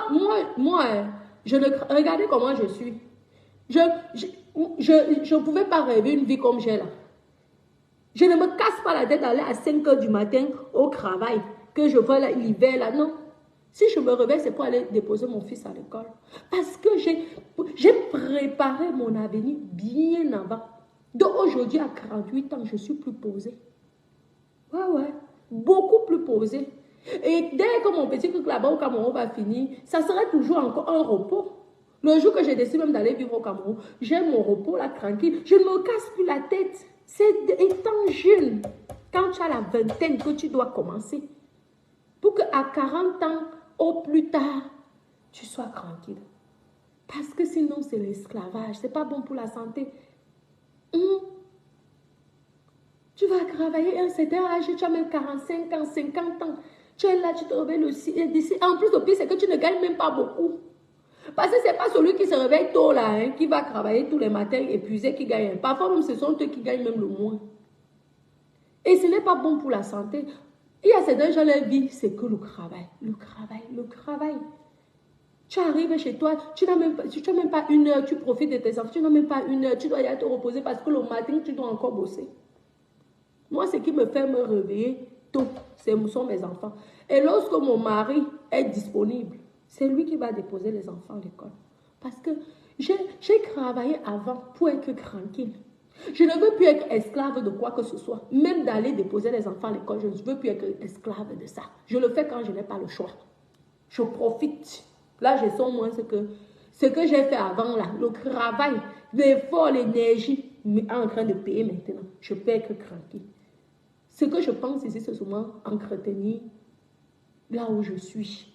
je ne, regardez comment je suis. Je ne pouvais pas rêver une vie comme j'ai là. Je ne me casse pas la tête d'aller à 5 heures du matin au travail, que je vois l'hiver là, non. Si je me réveille, c'est pour aller déposer mon fils à l'école. Parce que j'ai préparé mon avenir bien avant. Donc aujourd'hui, à 48 ans, je suis plus posée. Ouais, beaucoup plus posée. Et dès que mon petit truc là-bas au Cameroun va finir, ça sera toujours encore un repos. Le jour que j'ai décidé même d'aller vivre au Cameroun, j'ai mon repos là, tranquille. Je ne me casse plus la tête. C'est étant jeune, quand tu as la vingtaine, que tu dois commencer. Pour qu'à 40 ans, au plus tard, tu sois tranquille. Parce que sinon, c'est l'esclavage. Ce n'est pas bon pour la santé. Tu vas travailler à un certain âge, tu as même 45 ans, 50 ans. Tu es là, tu te réveilles aussi. En plus, le pire, c'est que tu ne gagnes même pas beaucoup. Parce que ce n'est pas celui qui se réveille tôt là, hein, qui va travailler tous les matins épuisé, qui gagne. Parfois même, ce sont eux qui gagnent même le moins. Et ce n'est pas bon pour la santé. Il y a certains gens, leur vie, c'est que le travail. Le travail, le travail. Tu arrives chez toi, tu n'as même pas une heure, tu profites de tes enfants, tu n'as même pas une heure, tu dois y aller te reposer parce que le matin, tu dois encore bosser. Moi, ce qui me fait me réveiller tôt, ce sont mes enfants. Et lorsque mon mari est disponible, c'est lui qui va déposer les enfants à l'école. Parce que j'ai travaillé avant pour être tranquille. Je ne veux plus être esclave de quoi que ce soit. Même d'aller déposer les enfants à l'école, je ne veux plus être esclave de ça. Je le fais quand je n'ai pas le choix. Je profite. Là, je sens moins ce que j'ai fait avant, là. Le travail, l'effort, l'énergie, en train de payer maintenant. Je peux être tranquille. Ce que je pense ici, c'est souvent entretenir là où je suis.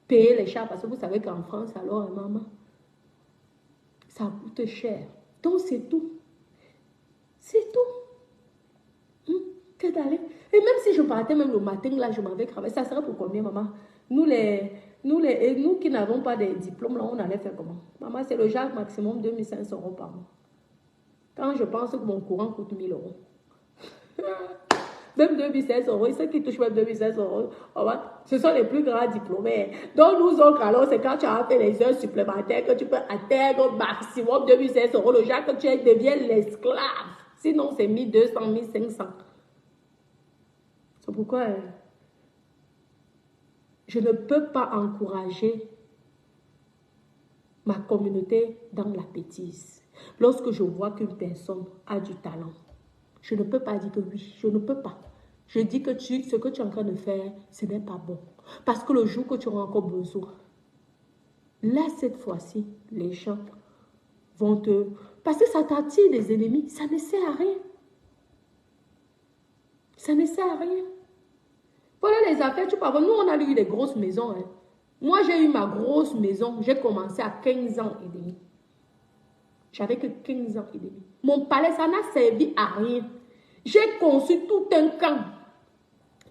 Payer les chats, parce que vous savez qu'en France, alors, maman, ça coûte cher. Donc, c'est tout. C'est tout. Que d'aller. Et même si je partais même le matin, là, je m'en vais travailler, ça serait pour combien, maman? Nous qui n'avons pas de diplôme, là, on allait faire comment? Maman, c'est le genre maximum 2500 € par mois. Quand je pense que mon courant coûte 1000 €. Même 2500 €, ceux qui touchent même 2500 €, ce sont les plus grands diplômés. Donc, nous autres, alors, c'est quand tu as fait les heures supplémentaires que tu peux atteindre au maximum 2500 €, le genre que tu deviens l'esclave. Sinon, c'est 1200, 1500. C'est pourquoi je ne peux pas encourager ma communauté dans la bêtise. Lorsque je vois qu'une personne a du talent, je ne peux pas dire que oui, je ne peux pas. Je dis que ce que tu es en train de faire, ce n'est pas bon. Parce que le jour que tu auras encore besoin, là, cette fois-ci, les gens vont te... Parce que ça t'attire des ennemis, ça ne sert à rien. Ça ne sert à rien. Voilà les affaires, tu parles. Nous, on a eu des grosses maisons. Hein. Moi, j'ai eu ma grosse maison. J'ai commencé à 15 ans et demi. J'avais que 15 ans et demi. Mon palais, ça n'a servi à rien. J'ai conçu tout un camp.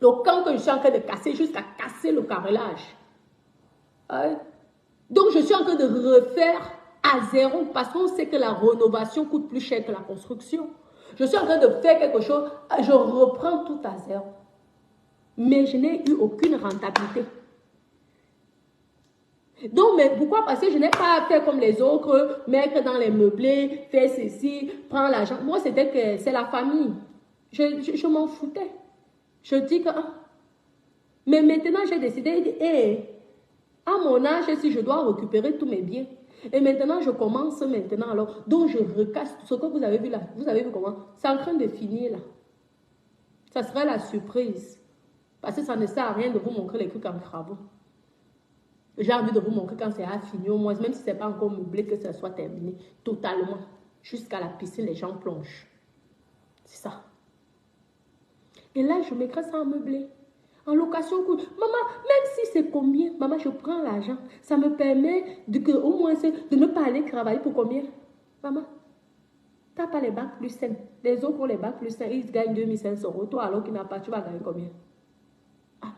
Le camp que je suis en train de casser jusqu'à casser le carrelage. Ouais. Donc, je suis en train de refaire à zéro parce qu'on sait que la rénovation coûte plus cher que la construction. Je suis en train de faire quelque chose, je reprends tout à zéro. Mais je n'ai eu aucune rentabilité. Donc, mais pourquoi? Parce que je n'ai pas fait comme les autres, mettre dans les meublés, faire ceci, prendre l'argent. Moi, c'était que c'est la famille. Je m'en foutais. Je dis que... Mais maintenant, j'ai décidé, à mon âge, si je dois récupérer tous mes biens. Et maintenant, je commence maintenant. Alors, donc, je recasse ce que vous avez vu là. Vous avez vu comment? C'est en train de finir là. Ça sera la surprise. Parce que ça ne sert à rien de vous montrer les trucs en travaux. J'ai envie de vous montrer quand c'est à finir au moins, même si ce n'est pas encore meublé, que ça soit terminé totalement. Jusqu'à la piscine, les gens plongent. C'est ça. Et là, je m'écrase en meublé. En location courte. Maman, même si c'est combien, maman, je prends l'argent. Ça me permet au moins de ne pas aller travailler pour combien? Maman, tu n'as pas les bacs plus 5. Les autres ont les bacs plus 5. Ils gagnent 2500 €. Toi, alors qu'il n'a pas, tu vas gagner combien? Ah,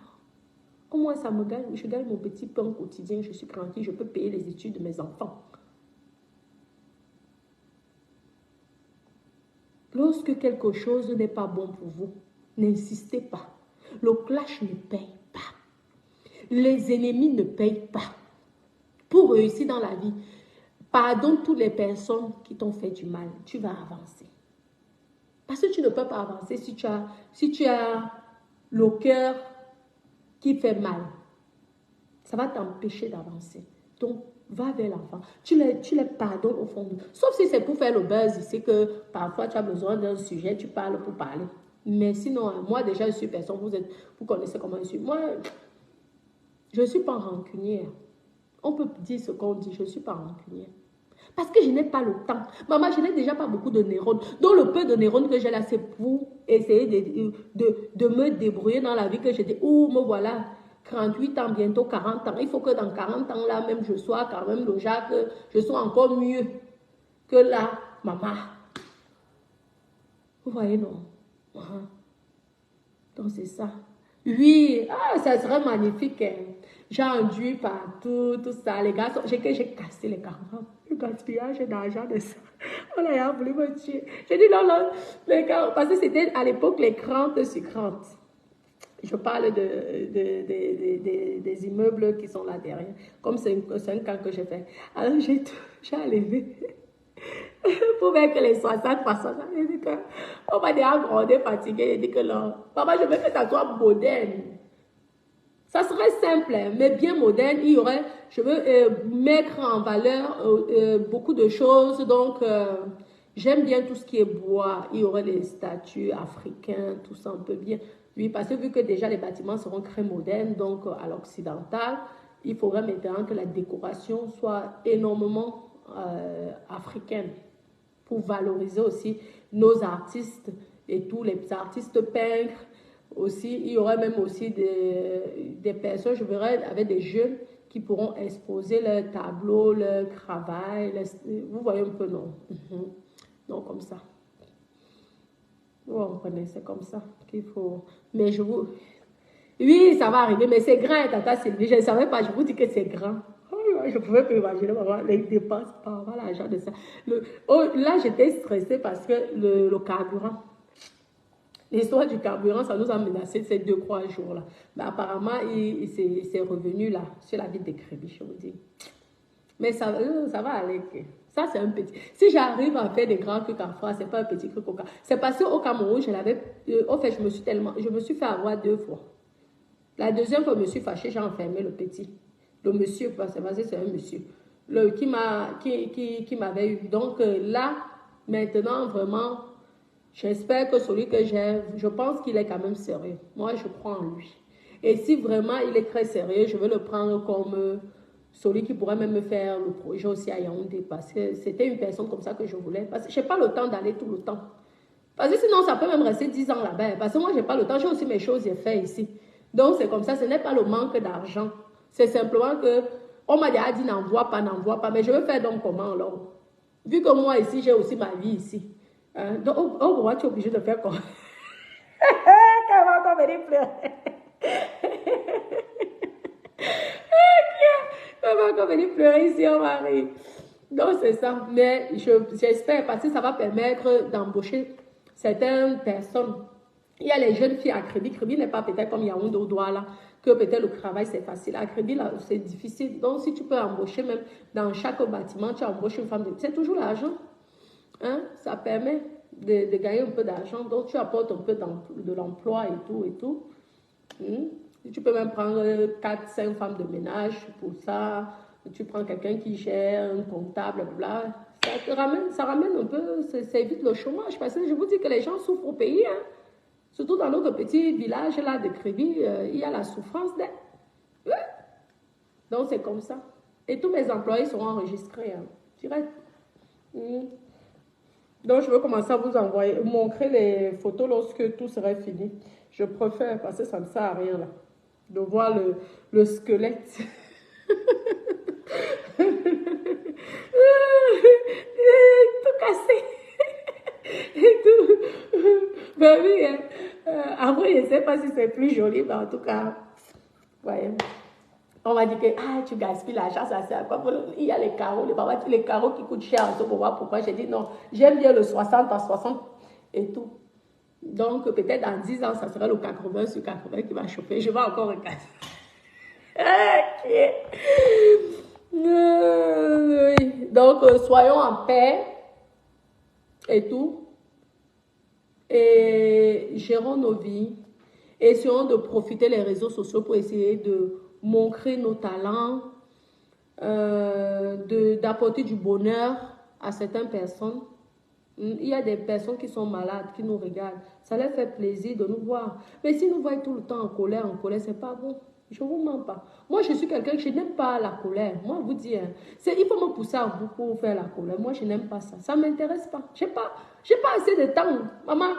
au moins, ça me gagne. Je gagne mon petit pain quotidien. Je suis tranquille. Je peux payer les études de mes enfants. Lorsque quelque chose n'est pas bon pour vous, n'insistez pas. Le clash ne paye pas. Les ennemis ne payent pas. Pour réussir dans la vie, pardonne toutes les personnes qui t'ont fait du mal. Tu vas avancer. Parce que tu ne peux pas avancer si tu as le cœur qui fait mal. Ça va t'empêcher d'avancer. Donc, va vers l'enfant. Tu les pardonnes au fond. Sauf si c'est pour faire le buzz. C'est que parfois, tu as besoin d'un sujet, tu parles pour parler. Mais sinon, moi déjà, je suis personne. Vous connaissez comment je suis. Moi, je ne suis pas rancunière. On peut dire ce qu'on dit, je ne suis pas rancunière. Parce que je n'ai pas le temps. Maman, je n'ai déjà pas beaucoup de neurones. Donc, le peu de neurones que j'ai là, c'est pour essayer de me débrouiller dans la vie que j'ai dit. Ouh, me voilà, 38 ans, bientôt 40 ans. Il faut que dans 40 ans, là, même, je sois quand même le genre que je sois encore mieux que là, maman. Vous voyez, non? Donc, c'est ça. Oui, ça serait magnifique. Hein. J'ai enduit partout, tout ça. Les gars, j'ai cassé les carreaux. Le gaspillage d'argent de ça. On a voulu me tuer. J'ai dit non, non, parce que c'était à l'époque les crantes sur crantes. Je parle des immeubles qui sont là derrière. Comme c'est un camp que j'ai fait. Alors j'ai enlevé. Pour mettre les 60 personnes. J'ai dit que, on m'a déjà grondé, fatigué. J'ai dit que non. Papa, je veux que ça soit moderne. Ça serait simple, mais bien moderne. Je veux mettre en valeur beaucoup de choses. Donc, j'aime bien tout ce qui est bois. Il y aurait les statues africaines, tout ça, on peut bien. Oui, parce que vu que déjà les bâtiments seront très modernes, donc à l'occidental, il faudrait maintenant que la décoration soit énormément africaine pour valoriser aussi nos artistes et tous les artistes peintres. Aussi, il y aurait même aussi des personnes, je verrais, avec des jeunes qui pourront exposer leurs tableaux, leur travail. Vous voyez un peu, non? Donc, comme ça. Vous comprenez, c'est comme ça qu'il faut. Mais je vous. Oui, ça va arriver, mais c'est grand, Tata Sylvie. Je ne savais pas, je vous dis que c'est grand. Je ne pouvais pas imaginer les dépenses par rapport à l'argent de ça. Là, j'étais stressée parce que le carburant. L'histoire du carburant, ça nous a menacé ces 2-3 jours-là. Mais apparemment, il s'est revenu là, sur la ville de Créby, je vous dis. Mais ça va aller. Ça, c'est un petit. Si j'arrive à faire des grands trucs en France, ce n'est pas un petit truc au Cameroun. C'est parce qu'au Cameroun, je l'avais. En fait, je me suis fait avoir 2 fois. La deuxième fois, je me suis fâchée, j'ai enfermé le petit. Le monsieur, parce que c'est un monsieur. Qui m'avait eu. Donc là, maintenant, vraiment. J'espère que celui que j'ai, je pense qu'il est quand même sérieux. Moi, je crois en lui. Et si vraiment il est très sérieux, je vais le prendre comme celui qui pourrait même me faire le projet aussi à Yaoundé. Parce que c'était une personne comme ça que je voulais. Parce que je n'ai pas le temps d'aller tout le temps. Parce que sinon, ça peut même rester 10 ans là-bas. Parce que moi, je n'ai pas le temps. J'ai aussi mes choses à faire ici. Donc, c'est comme ça. Ce n'est pas le manque d'argent. C'est simplement que on m'a déjà dit n'envoie pas. Mais je veux faire donc comment alors? Vu que moi ici, j'ai aussi ma vie ici. Donc, au revoir, tu es obligé de faire quoi? Qu'elle va encore venir pleurer. Elle va encore venir pleurer ici, on mari. Donc, c'est ça. Mais j'espère parce que ça va permettre d'embaucher certaines personnes. Il y a les jeunes filles à Crédit. Crédit n'est pas peut-être comme Yaoundé au doigt là, que peut-être le travail c'est facile. À Crédit, là, c'est difficile. Donc, si tu peux embaucher même dans chaque bâtiment, tu embauches une femme. C'est toujours l'argent. Hein? Ça permet de gagner un peu d'argent. Donc, tu apportes un peu de l'emploi et tout et tout. Tu peux même prendre 4-5 femmes de ménage pour ça. Tu prends quelqu'un qui gère, un comptable, bla. Ça ramène un peu, ça évite le chômage. Parce que je vous dis que les gens souffrent au pays. Hein? Surtout dans notre petit village là de Créby, il y a la souffrance. Ouais. Donc, c'est comme ça. Et tous mes employés seront enregistrés. Hein. Direct. Donc, je vais commencer à vous envoyer, montrer les photos lorsque tout serait fini. Je préfère, parce que ça ne sert à rien là, de voir le squelette. Tout cassé. Et tout. Ben oui, hein. Après, je ne sais pas si c'est plus joli, mais en tout cas, voyez. On m'a dit que tu gaspilles l'argent, ça sert à quoi? Il y a les carreaux, les carreaux qui coûtent cher pour voir pourquoi. J'ai dit non, j'aime bien le 60 à 60 et tout. Donc peut-être dans 10 ans, ça sera le 80 sur 80 qui va chauffer. Je vais encore regarder. Okay. Donc soyons en paix et tout. Et gérons nos vies. Essayons de profiter des réseaux sociaux pour essayer de montrer nos talents, d'apporter du bonheur à certaines personnes. Il y a des personnes qui sont malades, qui nous regardent. Ça leur fait plaisir de nous voir. Mais si nous voyons tout le temps en colère, c'est pas bon. Je ne vous mens pas. Moi, je suis quelqu'un je n'aime pas la colère. Moi, je vous dis, il faut me pousser à bout pour faire la colère. Moi, je n'aime pas ça. Ça ne m'intéresse pas. Je n'ai pas assez de temps. Maman,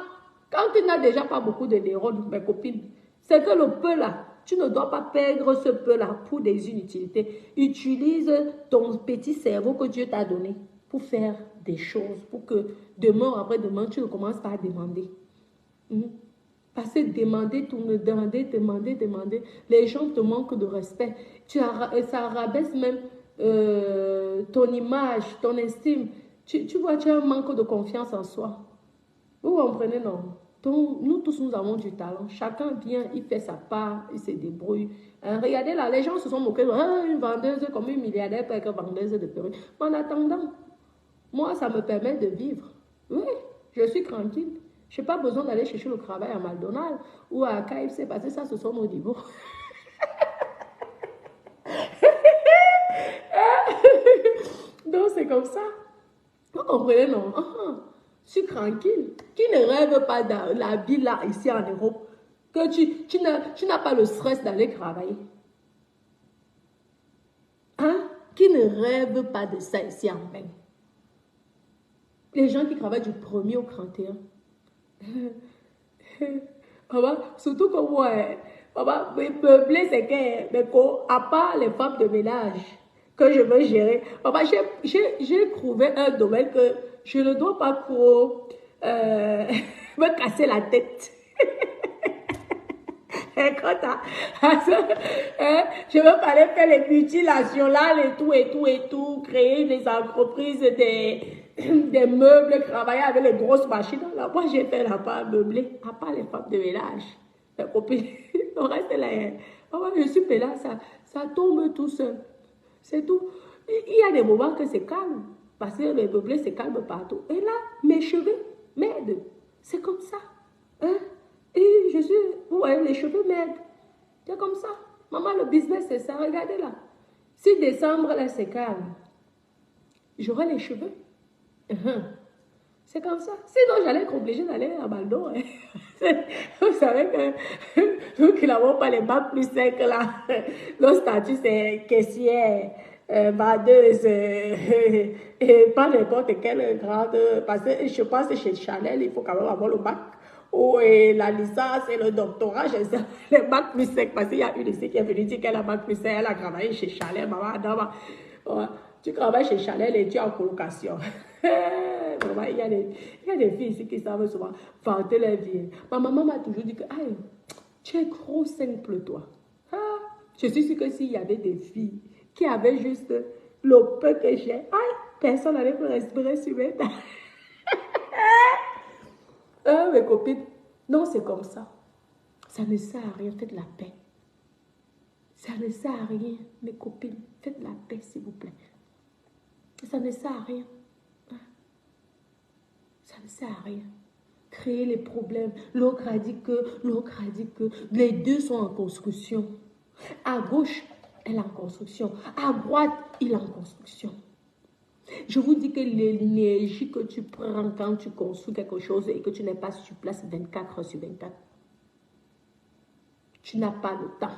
quand tu n'as déjà pas beaucoup de neurones, mes copines, c'est que le peu là, tu ne dois pas perdre ce peu là pour des inutilités. Utilise ton petit cerveau que Dieu t'a donné pour faire des choses, pour que demain ou après-demain, tu ne commences pas à demander. Parce que demander, les gens te manquent de respect. Ça rabaisse même ton image, ton estime. Tu vois, tu as un manque de confiance en soi. Vous comprenez, non? Donc, nous tous, nous avons du talent. Chacun vient, il fait sa part, il se débrouille. Regardez là, les gens se sont moqués. Une vendeuse comme une milliardaire peut être vendeuse de perruques. Mais en attendant, moi, ça me permet de vivre. Oui, je suis tranquille. Je n'ai pas besoin d'aller chercher le travail à McDonald's ou à KFC parce que ça, ce sont nos niveaux. Donc, c'est comme ça. Vous comprenez, non? Je suis tranquille. Qui ne rêve pas de la vie là, ici en Europe, que tu n'as pas le stress d'aller travailler? Qui ne rêve pas de ça ici en même? Les gens qui travaillent du 1er au 31. Papa, surtout que moi, papa, meubler, c'est que, à part les femmes de ménage que je veux gérer, papa, j'ai trouvé un domaine que je ne dois pas trop me casser la tête. Quand je veux pas aller faire les mutilations là, et tout, créer des entreprises, des meubles, travailler avec les grosses machines. Là, moi, j'ai fait la part meublée, à part les femmes de ménage. Les copines, le reste là, je suis là, ça tombe tout seul. C'est tout. Il y a des moments que c'est calme, parce que les meublés, c'est calme partout. Et là, mes cheveux m'aident. C'est comme ça. Et vous voyez, les cheveux m'aident. C'est comme ça. Maman, le business, c'est ça. Regardez là. Si décembre, là, c'est calme, j'aurai les cheveux. C'est comme ça. Sinon, j'allais être obligée d'aller à Baldo. Vous savez que nous qui n'avons pas les bacs plus secs là, notre statut, c'est caissière, vendeuse, et pas n'importe quelle grande. Parce que je pense que chez Chanel, il faut quand même avoir le bac. Et la licence et le doctorat, je sais, les bacs plus secs, parce qu'il y a une ici qui est venue dire qu'elle a bac plus sec, elle a travaillé chez Chanel, maman, tu travailles chez Chanel et tu es en colocation. Il y a des filles ici qui savent souvent vanter leur vie. Ma maman m'a toujours dit que tu es trop simple, toi. Je suis sûre que s'il y avait des filles qui avaient juste le peu que j'ai, personne n'allait me respirer sur mes dents. Mes copines, non, c'est comme ça. Ça ne sert à rien, faites la paix. Ça ne sert à rien, mes copines, faites la paix, s'il vous plaît. Ça ne sert à rien. Ça ne sert à rien. Créer les problèmes. L'autre a dit que. Les deux sont en construction. À gauche, elle est en construction. À droite, il est en construction. Je vous dis que l'énergie que tu prends quand tu construis quelque chose et que tu n'es pas sur place 24 heures sur 24, tu n'as pas le temps.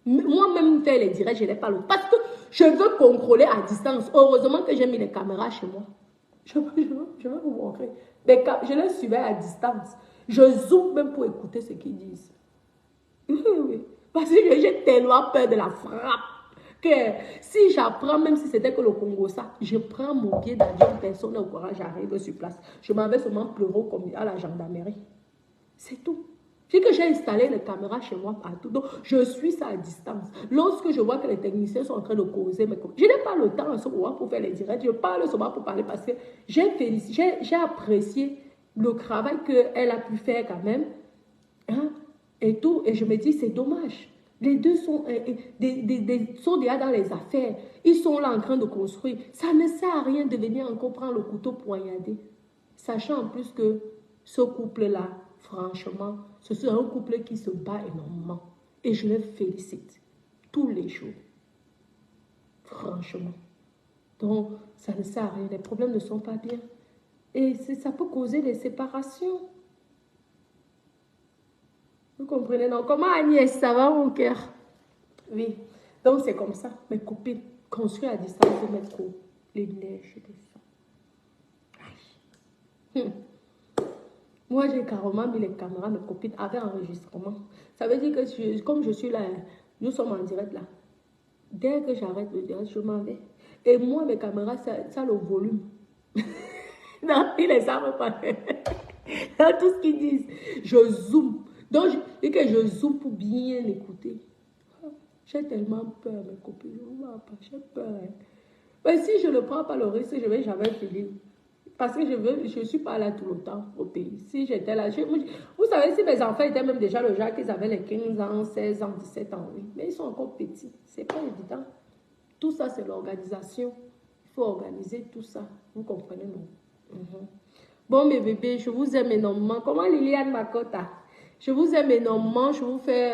Moi-même, faire les directs, je n'ai pas le temps. Parce que je veux contrôler à distance. Heureusement que j'ai mis les caméras chez moi. Je vais vous montrer. Je les suivais à distance. Je zoome même pour écouter ce qu'ils disent. Oui, oui. Parce que j'ai tellement peur de la frappe que si j'apprends, même si c'était que le Congo, ça, je prends mon billet d'avion, personne au courant, j'arrive sur place. Je m'en vais seulement pleurer comme à la gendarmerie. C'est tout. Puis que j'ai installé les caméras chez moi partout. Donc, je suis ça à distance. Lorsque je vois que les techniciens sont en train de causer, je n'ai pas le temps en ce moment pour faire les directs. Je parle seulement pour parler parce que j'ai apprécié le travail qu'elle a pu faire quand même. Hein, et tout. Et je me dis, c'est dommage. Les deux sont, sont déjà dans les affaires. Ils sont là en train de construire. Ça ne sert à rien de venir encore prendre le couteau poignardé. Sachant en plus que ce couple-là, franchement, c'est un couple qui se bat énormément. Et je les félicite tous les jours. Franchement. Donc, ça ne sert à rien. Les problèmes ne sont pas bien. Et ça peut causer des séparations. Vous comprenez, non? Comment Agnès, ça va mon cœur? Oui. Donc, c'est comme ça. Mes copines construisent à distance de mes cours. Les neiges, des ça. Moi, j'ai carrément mis les caméras, mes copines, avec enregistrement. Ça veut dire que comme je suis là, nous sommes en direct là. Dès que j'arrête le direct, je m'en vais. Et moi, mes caméras, ça a le volume. Non, ils ne savent pas. Dans tout ce qu'ils disent, je zoome. Donc, et que je zoome pour bien écouter. J'ai tellement peur, mes copines. J'ai peur. Hein. Mais si je ne prends pas le risque, je ne vais jamais finir. Parce que je ne suis pas là tout le temps au pays. Si j'étais là, vous savez, si mes enfants étaient même déjà le genre qu'ils avaient les 15 ans, 16 ans, 17 ans, oui. Mais ils sont encore petits. Ce n'est pas évident. Tout ça, c'est l'organisation. Il faut organiser tout ça. Vous comprenez, non? Bon, mes bébés, je vous aime énormément. Comment Liliane Makota? Je vous aime énormément. Je vous fais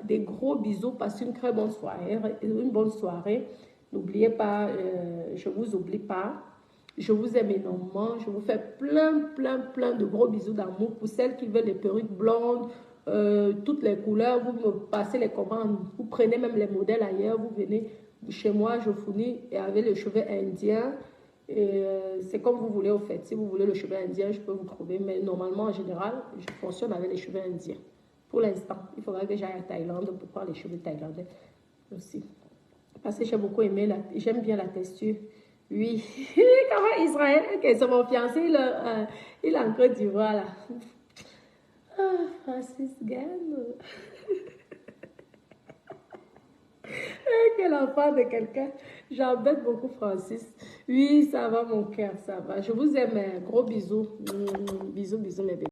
des gros bisous. Passez une très bonne soirée. Une bonne soirée. N'oubliez pas, je ne vous oublie pas. Je vous aime énormément. Je vous fais plein de gros bisous d'amour. Pour celles qui veulent des perruques blondes, toutes les couleurs, vous me passez les commandes. Vous prenez même les modèles ailleurs. Vous venez chez moi, je fournis et avec les cheveux indiens. C'est comme vous voulez au fait. Si vous voulez le cheveu indien, je peux vous trouver. Mais normalement, en général, je fonctionne avec les cheveux indiens. Pour l'instant, il faudra que j'aille à Thaïlande pour prendre les cheveux thaïlandais aussi. Parce que j'ai beaucoup aimé, j'aime bien la texture. Oui. Comment Israël, okay, c'est mon fiancé, il est en Côte d'Ivoire là. Ah, Francis Gano. Quel enfant de quelqu'un. J'embête beaucoup Francis. Oui, ça va mon cœur, ça va. Je vous aime. Gros bisous. Bisous, mes bébés.